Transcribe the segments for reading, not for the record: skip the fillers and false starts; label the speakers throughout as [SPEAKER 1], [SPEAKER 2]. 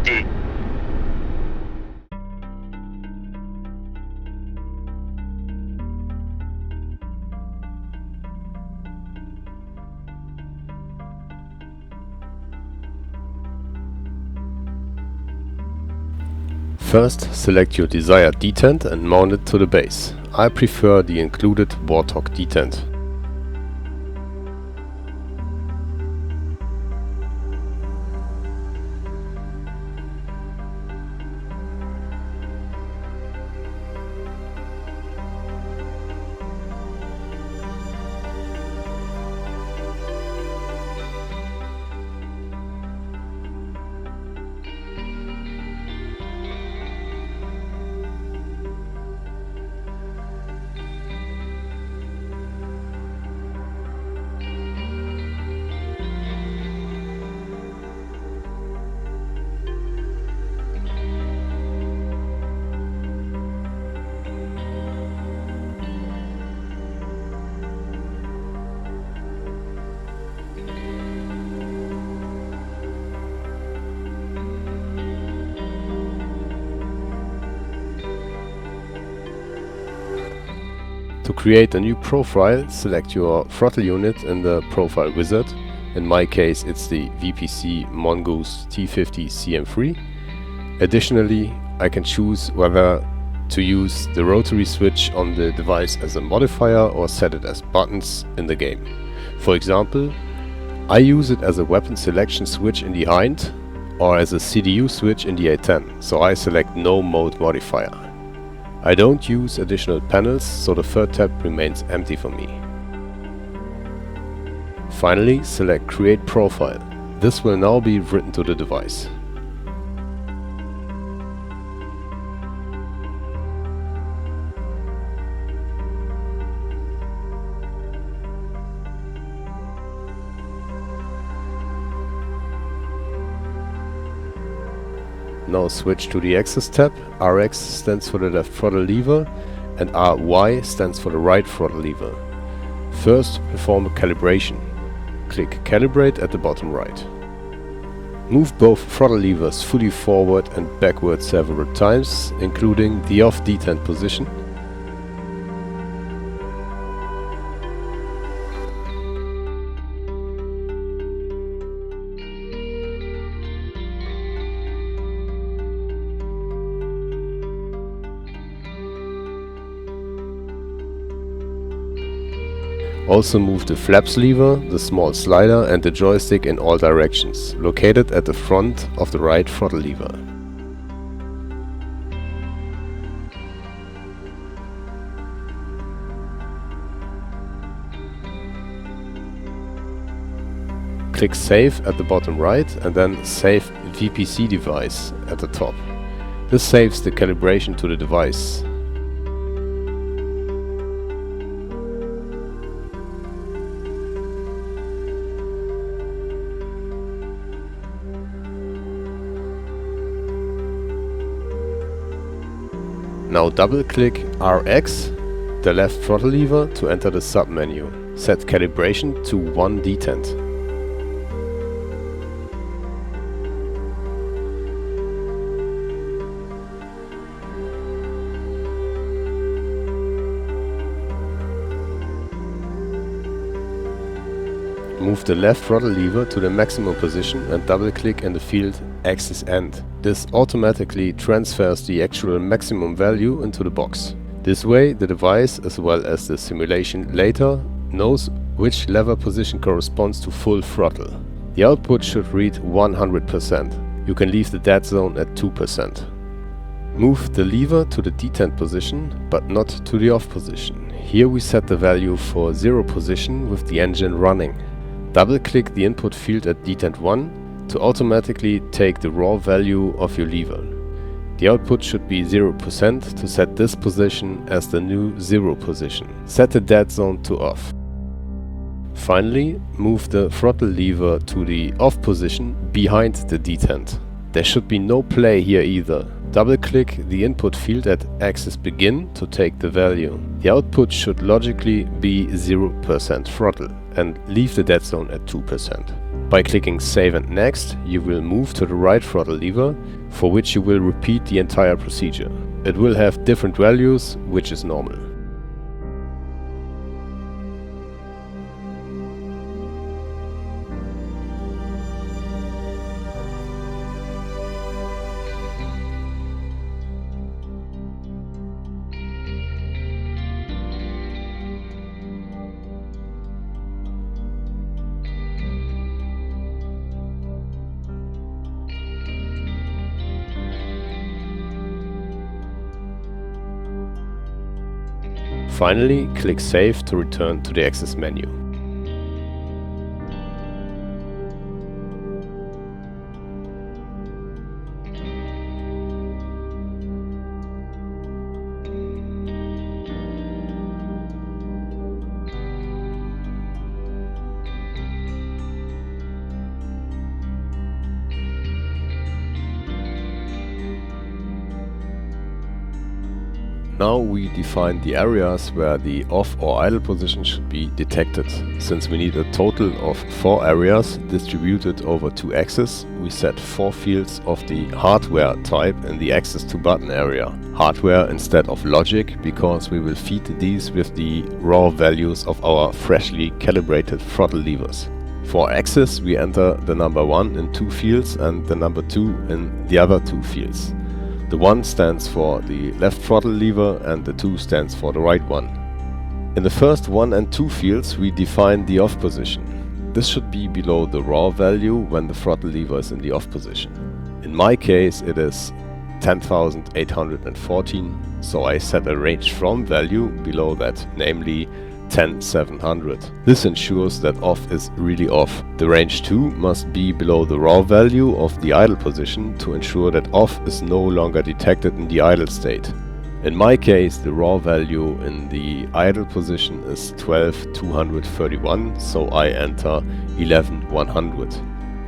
[SPEAKER 1] City.
[SPEAKER 2] First, select your desired detent and mount it to the base. I prefer the included Warthog detent. To create a new profile, select your throttle unit in the profile wizard. In my case, it's the VPC MongoostT-50CM3. Additionally, I can choose whether to use the rotary switch on the device as a modifier or set it as buttons in the game. For example, I use it as a weapon selection switch in the hind or as a CDU switch in the A10, so I select no mode modifier. I don't use additional panels, so the third tab remains empty for me. Finally, select Create Profile. This will now be written to the device. Now switch to the Axis tab. RX stands for the left throttle lever and RY stands for the right throttle lever. First, perform a calibration. Click Calibrate at the bottom right. Move both throttle levers fully forward and backward several times, including the off detent position. Also move the flaps lever, the small slider and the joystick in all directions, located at the front of the right throttle lever. Click Save at the bottom right and then Save VPC device at the top. This saves the calibration to the device. Now double-click RX, the left throttle lever, to enter the sub-menu. Set calibration to 1 detent. Move the left throttle lever to the maximum position and double-click in the field Axis End. This automatically transfers the actual maximum value into the box. This way, the device, as well as the simulation later, knows which lever position corresponds to full throttle. The output should read 100%. You can leave the dead zone at 2%. Move the lever to the detent position, but not to the off position. Here we set the value for 0 position with the engine running. Double-click the input field at detent 1 to automatically take the raw value of your lever. The output should be 0% to set this position as the new 0 position. Set the dead zone to off. Finally, move the throttle lever to the off position behind the detent. There should be no play here either. Double-click the input field at axis begin to take the value. The output should logically be 0% throttle and leave the dead zone at 2%. By clicking Save and Next, you will move to the right throttle lever, for which you will repeat the entire procedure. It will have different values, which is normal. Finally, click Save to return to the Access menu. Now we define the areas where the off or idle position should be detected. Since we need a total of 4 areas distributed over 2 axes, we set 4 fields of the hardware type in the access to button area. Hardware instead of logic, because we will feed these with the raw values of our freshly calibrated throttle levers. For access, we enter the number 1 in 2 fields and the number 2 in the other 2 fields. The 1 stands for the left throttle lever and the 2 stands for the right one. In the first 1 and 2 fields we define the off position. This should be below the raw value when the throttle lever is in the off position. In my case it is 10,814, so I set a range from value below that, namely 10,700. This ensures that off is really off. The range 2 must be below the raw value of the idle position to ensure that off is no longer detected in the idle state. In my case, the raw value in the idle position is 12,231, so I enter 11,100.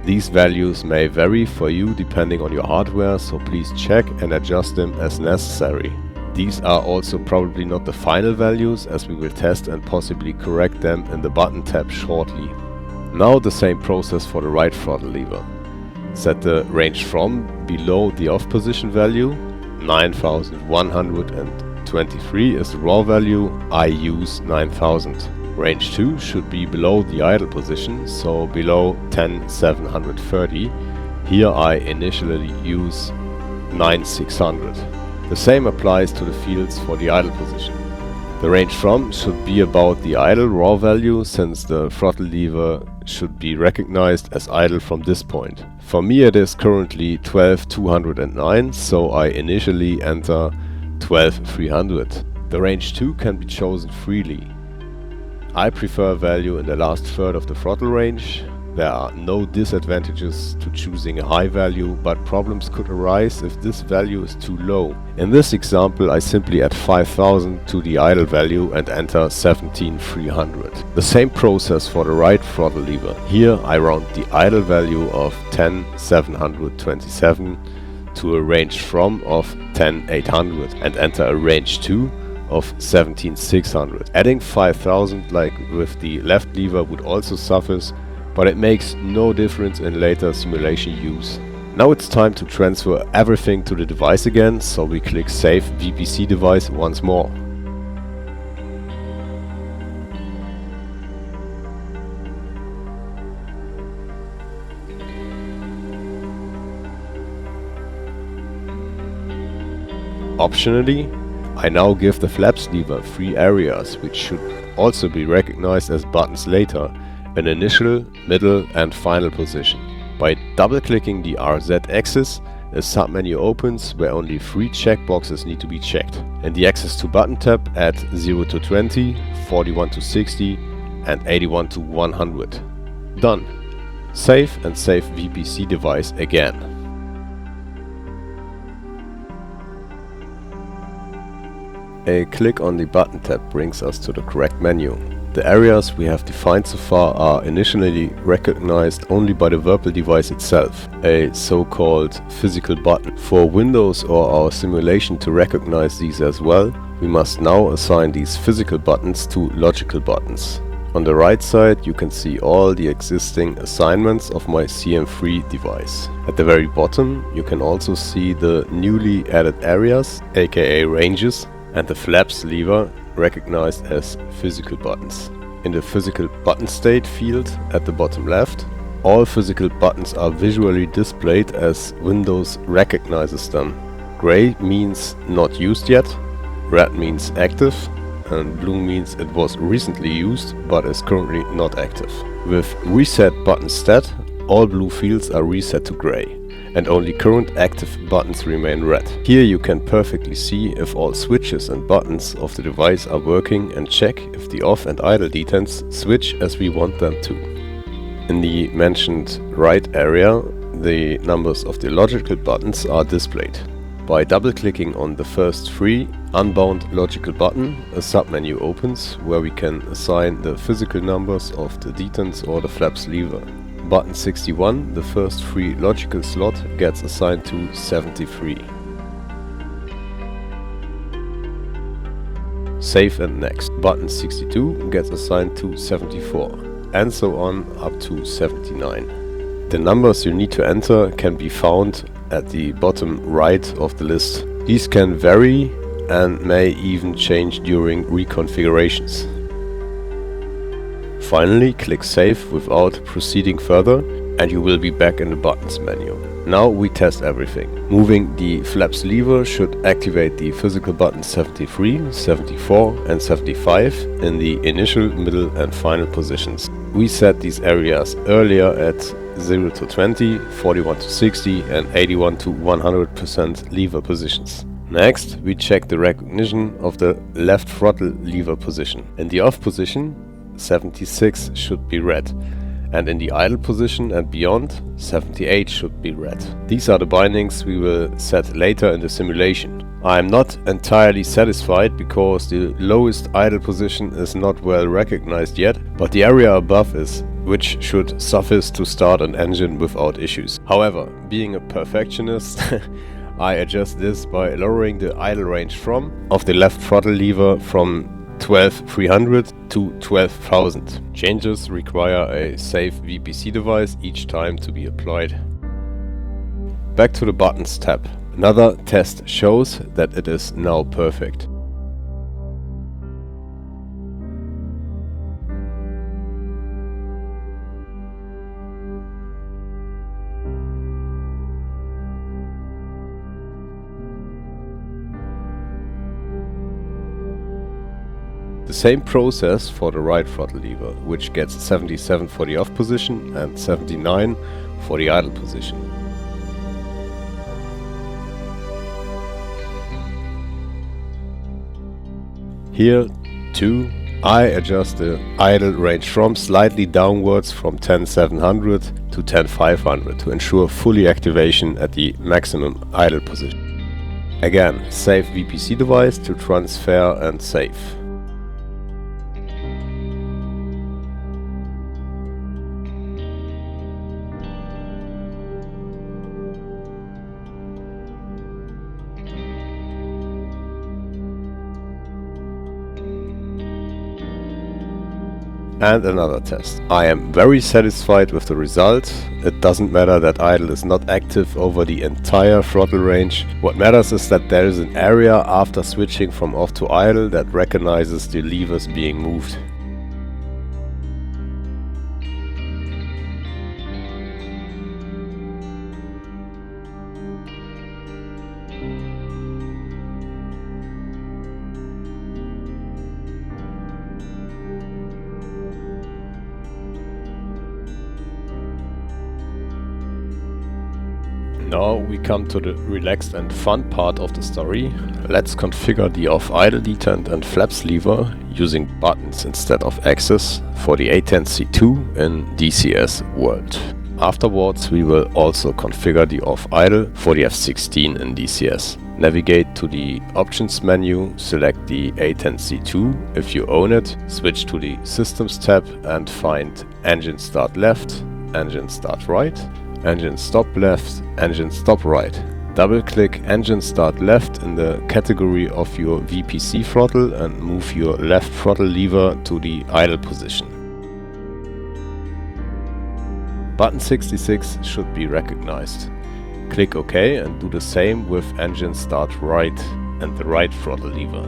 [SPEAKER 2] These values may vary for you depending on your hardware, so please check and adjust them as necessary. These are also probably not the final values, as we will test and possibly correct them in the button tab shortly. Now the same process for the right throttle lever. Set the range from below the off position value. 9,123 is the raw value, I use 9,000. Range 2 should be below the idle position, so below 10,730. Here I initially use 9,600. The same applies to the fields for the idle position. The range from should be about the idle raw value, since the throttle lever should be recognized as idle from this point. For me it is currently 12,209, so I initially enter 12,300. The range 2 can be chosen freely. I prefer value in the last third of the throttle range. There are no disadvantages to choosing a high value, but problems could arise if this value is too low. In this example I simply add 5,000 to the idle value and enter 17,300. The same process for the right throttle lever. Here I round the idle value of 10,727 to a range from of 10,800 and enter a range 2 of 17,600. Adding 5,000 like with the left lever would also suffice, but it makes no difference in later simulation use. Now it's time to transfer everything to the device again, so we click Save VPC device once more. Optionally, I now give the flaps lever 3 areas, which should also be recognized as buttons later: an initial, middle and final position. By double-clicking the RZ axis, a submenu opens where only 3 checkboxes need to be checked. In the Access to Button tab, add 0 to 20, 41 to 60 and 81 to 100. Done. Save and save VPC device again. A click on the Button tab brings us to the correct menu. The areas we have defined so far are initially recognized only by the Virpil device itself, a so-called physical button. For Windows or our simulation to recognize these as well, we must now assign these physical buttons to logical buttons. On the right side you can see all the existing assignments of my CM3 device. At the very bottom you can also see the newly added areas, aka ranges, and the flaps lever recognized as physical buttons. In the physical button state field at the bottom left, all physical buttons are visually displayed as Windows recognizes them. Gray means not used yet, red means active, and blue means it was recently used but is currently not active. With reset button stat, all blue fields are reset to gray, and only current active buttons remain red. Here you can perfectly see if all switches and buttons of the device are working and check if the off and idle detents switch as we want them to. In the mentioned right area, the numbers of the logical buttons are displayed. By double-clicking on the first free unbound logical button, a submenu opens where we can assign the physical numbers of the detents or the flaps lever. Button 61, the first free logical slot, gets assigned to 73. Save and next. Button 62 gets assigned to 74, and so on up to 79. The numbers you need to enter can be found at the bottom right of the list. These can vary and may even change during reconfigurations. Finally, click Save without proceeding further and you will be back in the buttons menu. Now we test everything. Moving the flaps lever should activate the physical buttons 73, 74 and 75 in the initial, middle and final positions. We set these areas earlier at 0 to 20, 41 to 60 and 81 to 100% lever positions. Next, we check the recognition of the left throttle lever position. In the off position, 76 should be red, and in the idle position and beyond, 78 should be red. These are the bindings we will set later in the simulation. I am not entirely satisfied because the lowest idle position is not well recognized yet, but the area above is, which should suffice to start an engine without issues. However, being a perfectionist, I adjust this by lowering the idle range of the left throttle lever from 12,300 to 12,000. Changes require a safe VPC device each time to be applied. Back to the buttons tab. Another test shows that it is now perfect. The same process for the right throttle lever, which gets 77 for the off position and 79 for the idle position. Here too, I adjust the idle range from slightly downwards from 10,700 to 10,500 to ensure fully activation at the maximum idle position. Again, save VPC device to transfer and save. And another test. I am very satisfied with the result. It doesn't matter that idle is not active over the entire throttle range. What matters is that there is an area after switching from off to idle that recognizes the levers being moved. Now we come to the relaxed and fun part of the story. Let's configure the off idle detent and flaps lever using buttons instead of axes for the A10C2 in DCS World. Afterwards we will also configure the off idle for the F16 in DCS. Navigate to the options menu, select the A10C2 if you own it, switch to the systems tab and find engine start left, engine start right, engine stop left, engine stop right. Double-click engine start left in the category of your VPC throttle and move your left throttle lever to the idle position. Button 66 should be recognized. Click OK and do the same with engine start right and the right throttle lever.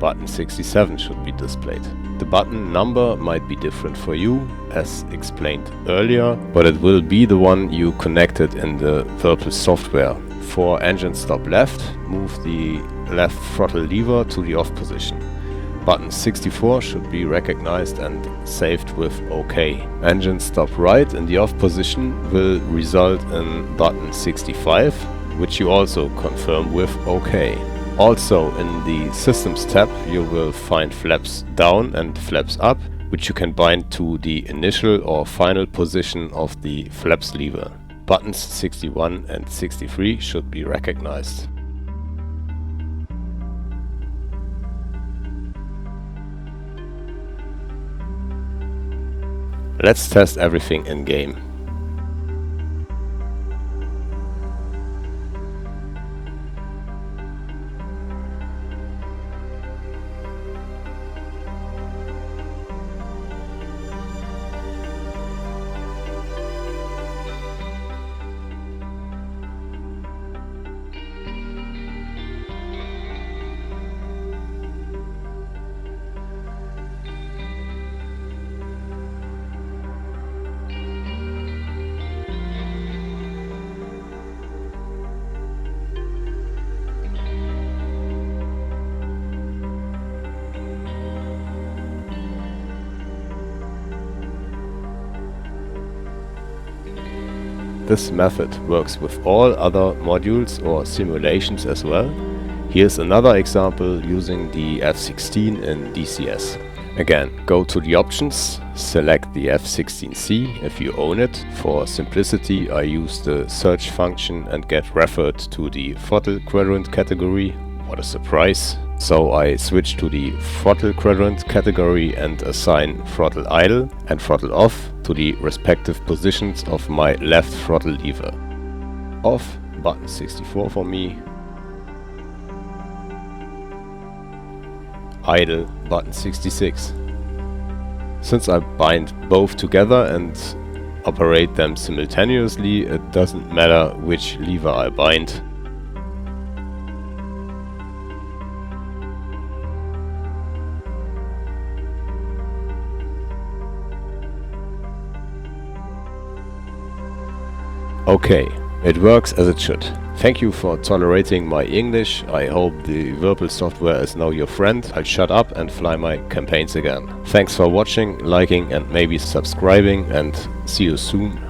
[SPEAKER 2] Button 67 should be displayed. The button number might be different for you, as explained earlier, but it will be the one you connected in the Virpil software. For engine stop left, move the left throttle lever to the off position. Button 64 should be recognized and saved with OK. Engine stop right in the off position will result in button 65, which you also confirm with OK. Also in the Systems tab you will find flaps down and flaps up, which you can bind to the initial or final position of the flaps lever. Buttons 61 and 63 should be recognized. Let's test everything in game. This method works with all other modules or simulations as well. Here's another example using the F16 in DCS. Again, go to the options, select the F16C if you own it. For simplicity, I use the search function and get referred to the throttle quadrant category. What a surprise! So I switch to the throttle quadrant category and assign throttle idle and throttle off to the respective positions of my left throttle lever. Off, button 64 for me. Idle, button 66. Since I bind both together and operate them simultaneously, it doesn't matter which lever I bind. Okay, it works as it should. Thank you for tolerating my English. I hope the Virpil software is now your friend. I'll shut up and fly my campaigns again. Thanks for watching, liking and maybe subscribing, and see you soon.